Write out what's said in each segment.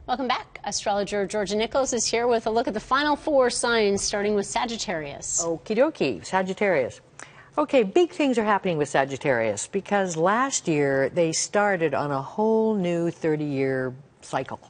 Welcome back. Astrologer Georgia Nicols is here with a look at the final 4 signs, starting with Sagittarius. Okie dokie, Sagittarius. Okay, big things are happening with Sagittarius because last year they started on a whole new 30-year cycle.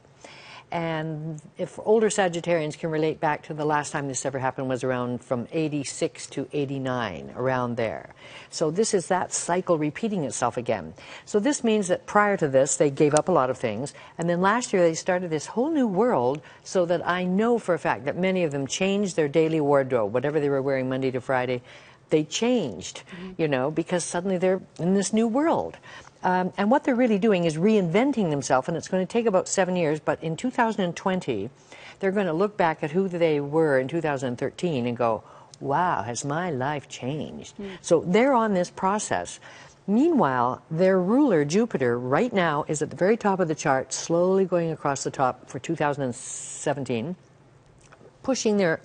And if older Sagittarians can relate back to the last time this ever happened was around from 86 to 89, around there. So this is that cycle repeating itself again. So this means that prior to this, they gave up a lot of things. And then last year, they started this whole new world so that I know for a fact that many of them changed their daily wardrobe, whatever they were wearing Monday to Friday. They changed, you know, because suddenly they're in this new world. And what they're really doing is reinventing themselves, and it's going to take about 7 years, but in 2020, they're going to look back at who they were in 2013 and go, wow, has my life changed? So they're on this process. Meanwhile, their ruler, Jupiter, right now is at the very top of the chart, slowly going across the top for 2017, pushing their,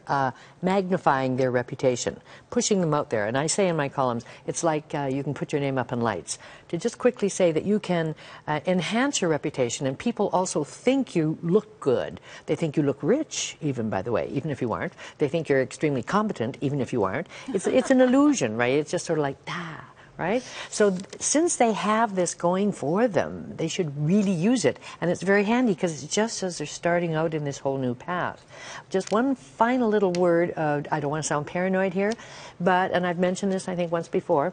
magnifying their reputation, pushing them out there. And I say in my columns, it's like you can put your name up in lights. To just quickly say that you can enhance your reputation, and people also think you look good. They think you look rich, even, by the way, even if you aren't. They think you're extremely competent, even if you aren't. It's an illusion, right? It's just sort of like, right? So since they have this going for them, they should really use it. And it's very handy because it's just as they're starting out in this whole new path. Just one final little word, I don't want to sound paranoid here, but, and I've mentioned this I think once before,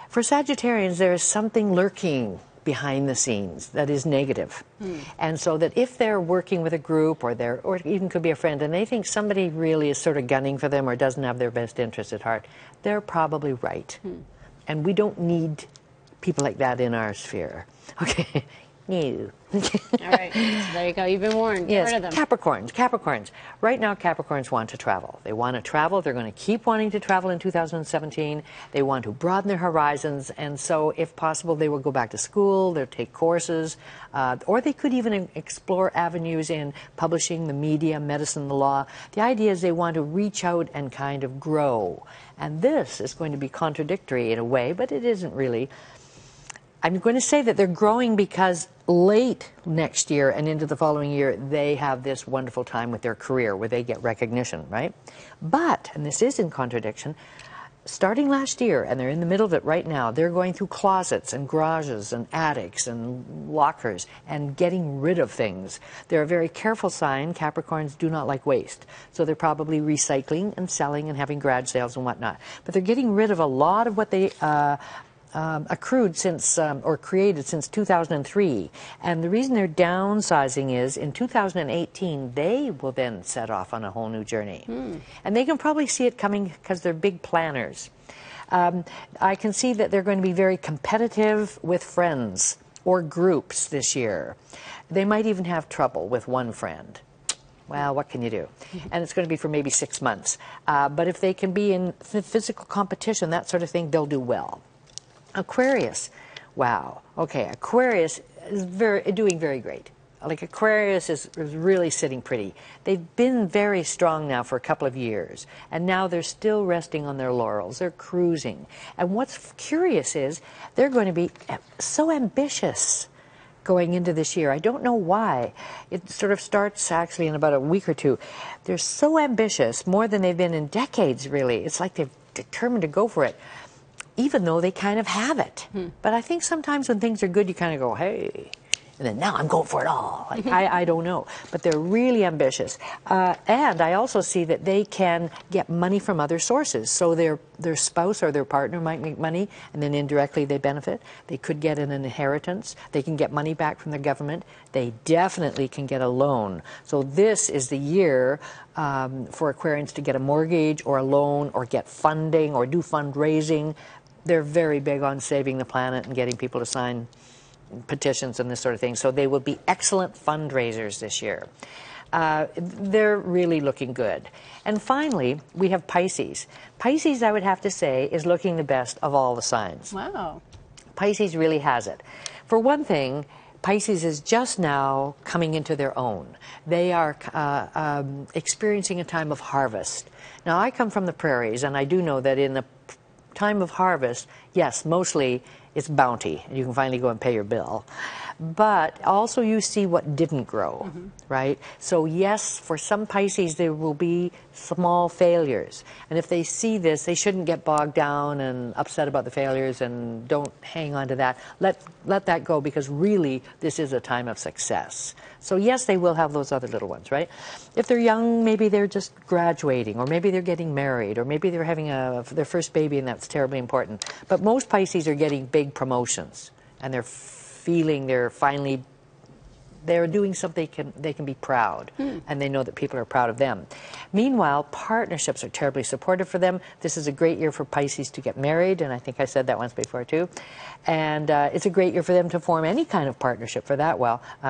for Sagittarians there is something lurking behind the scenes that is negative. And so that if they're working with a group or even could be a friend and they think somebody really is sort of gunning for them or doesn't have their best interest at heart, they're probably right. And we don't need people like that in our sphere. Okay? No. All right. So there you go. You've been warned. Get Yes. rid of them. Capricorns. Right now, Capricorns want to travel. They want to travel. They're going to keep wanting to travel in 2017. They want to broaden their horizons. And so, if possible, they will go back to school. They'll take courses. Or they could even explore avenues in publishing, the media, medicine, the law. The idea is they want to reach out and kind of grow. And this is going to be contradictory in a way, but it isn't really. I'm going to say that they're growing because late next year and into the following year, they have this wonderful time with their career where they get recognition, right? But, and this is in contradiction, starting last year, and they're in the middle of it right now, they're going through closets and garages and attics and lockers and getting rid of things. They're a very careful sign. Capricorns do not like waste. So they're probably recycling and selling and having garage sales and whatnot. But they're getting rid of a lot of what they accrued since, or created since 2003. And the reason they're downsizing is in 2018, they will then set off on a whole new journey. And they can probably see it coming because they're big planners. I can see that they're going to be very competitive with friends or groups this year. They might even have trouble with one friend. Well, what can you do? And it's going to be for maybe 6 months. But if they can be in physical competition, that sort of thing, they'll do well. Aquarius, wow. Okay, Aquarius is doing very great. Like Aquarius is really sitting pretty. They've been very strong now for a couple of years, and now they're still resting on their laurels. They're cruising. And what's curious is they're going to be so ambitious going into this year. I don't know why. It sort of starts actually in about a week or two. They're so ambitious, more than they've been in decades, really. It's like they're determined to go for it, even though they kind of have it. But I think sometimes when things are good, you kind of go, hey, and then now I'm going for it all. Like, I don't know. But they're really ambitious. And I also see that they can get money from other sources. So their spouse or their partner might make money, and then indirectly they benefit. They could get an inheritance. They can get money back from the government. They definitely can get a loan. So this is the year for Aquarians to get a mortgage or a loan or get funding or do fundraising. They're very big on saving the planet and getting people to sign petitions and this sort of thing. So they will be excellent fundraisers this year. They're really looking good. And finally, we have Pisces. Pisces, I would have to say, is looking the best of all the signs. Wow. Pisces really has it. For one thing, Pisces is just now coming into their own. They are experiencing a time of harvest. Now, I come from the prairies, and I do know that in the time of harvest, yes, mostly it's bounty. You can finally go and pay your bill. But also you see what didn't grow, right? So yes, for some Pisces, there will be small failures. And if they see this, they shouldn't get bogged down and upset about the failures and don't hang on to that. Let that go, because really this is a time of success. So yes, they will have those other little ones, right? If they're young, maybe they're just graduating, or maybe they're getting married, or maybe they're having their first baby, and that's terribly important. But most Pisces are getting big promotions, and they're feeling they're doing something they can be proud, and they know that people are proud of them. Meanwhile, partnerships are terribly supportive for them. This is a great year for Pisces to get married, and I think I said that once before too. And it's a great year for them to form any kind of partnership for that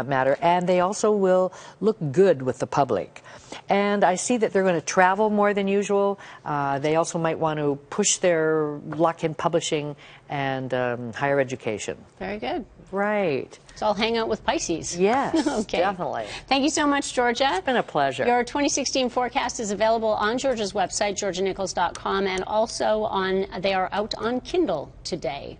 matter. And they also will look good with the public. And I see that they're going to travel more than usual. They also might want to push their luck in publishing and higher education. Very good. Right. So I'll hang out with Pisces. Yes, okay. Definitely. Thank you so much, Georgia. It's been a pleasure. Your 2016 forecast is available on Georgia's website, georgianicols.com, and also they are out on Kindle today.